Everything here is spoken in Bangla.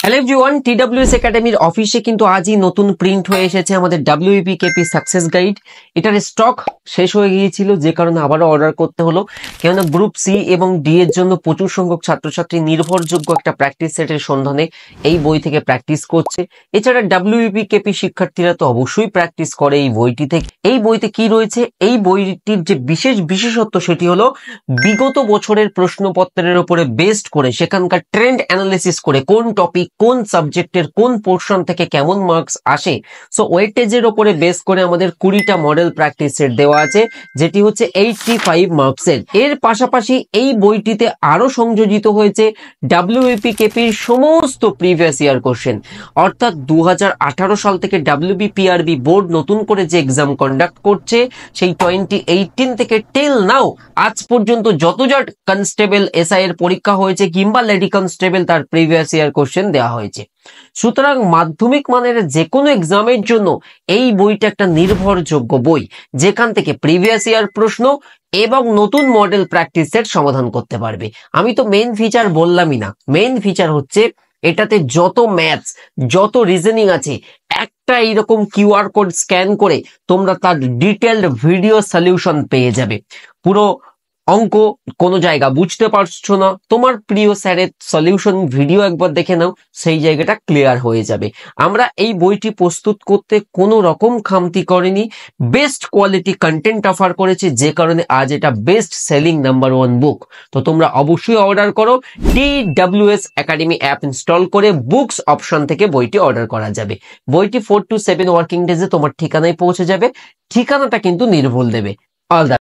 হ্যালো এভরিওয়ান, টিডব্লিউএস একাডেমির অফিসে কিন্তু আজই নতুন প্রিন্ট হয়ে এসেছে আমাদের WEP KP সাকসেস গাইড। এটার স্টক শেষ হয়ে গিয়েছিল, যে কারণে আবারও অর্ডার করতে হলো। কেননা গ্রুপ সি এবং ডি এর জন্য প্রচুর সংখ্যক ছাত্রছাত্রী নির্ভরযোগ্য একটা প্র্যাকটিস সেটের সন্ধানে এই বই থেকে প্র্যাকটিস করছে। এছাড়া WEP KP শিক্ষার্থীরা তো অবশ্যই প্র্যাকটিস করে এই বইটি থেকে। এই বইতে কি রয়েছে, এই বইটির যে বিশেষত্ব সেটি হলো বিগত বছরের প্রশ্নপত্রের উপরে বেসড করে, সেখানকার ট্রেন্ড অ্যানালিসিস করে কোন টপিক কোন সাবজেক্টের কোন পোর্শন থেকে কেমন মার্কস আসে, সো ওয়েটেজের উপরে বেস করে আমাদের 20টা মডেল প্র্যাকটিস সেট দেওয়া আছে, যেটি হচ্ছে 85 মার্কসের। এর পাশাপাশি এই বইটিতে আরো সংযোজিত হয়েছে WEP KP এর সমস্ত প্রিভিয়াস ইয়ার কোশ্চেন, অর্থাৎ 2018 সাল থেকে WBPRB বোর্ড নতুন করে যে এক্সাম কন্ডাক্ট করছে, সেই 2018 থেকে টিল নাও আজ পর্যন্ত যতজন কনস্টেবল এসআই এর পরীক্ষা হয়েছে কিংবা লেডি কনস্টেবল, তার প্রিভিয়াস ইয়ার কোশ্চেন দেওয়া হয়েছে। সুতরাং মাধ্যমিক মানের যে কোনো এক্সামের জন্য এই বইটা একটা নির্ভরযোগ্য বই, যেখান থেকে প্রিভিয়াস ইয়ার প্রশ্ন এবং নতুন মডেল প্র্যাকটিস সেট সমাধান করতে পারবে। আমি তো মেইন ফিচার বললামই না, মেইন ফিচার হচ্ছে এটাতে যত ম্যাথস যত রিজনিং আছে, একটা এইরকম কিউআর কোড স্ক্যান করে তোমরা তার ডিটেলড ভিডিও সলিউশন পেয়ে যাবে। পুরো অঙ্ক কোনো জায়গা বুঝতে পারছো না, তোমার প্রিয় স্যারের সলিউশন ভিডিও একবার দেখে নাও, সেই জায়গাটা ক্লিয়ার হয়ে যাবে। আমরা এই বইটি প্রস্তুত করতে কোনো রকম খামতি করিনি, বেস্ট কোয়ালিটি কন্টেন্ট অফার করেছে, যে কারণে আজ এটা বেস্ট সেলিং নাম্বার 1 বুক। তো তোমরা অবশ্যই অর্ডার করো। TWS একাডেমি অ্যাপ ইনস্টল করে বুকস অপশন থেকে বইটি অর্ডার করা যাবে। বইটি 4 to 7 ওয়ার্কিং ডেজে তোমার ঠিকানায় পৌঁছে যাবে। ঠিকানাটা কিন্তু নির্ভুল দেবে। All the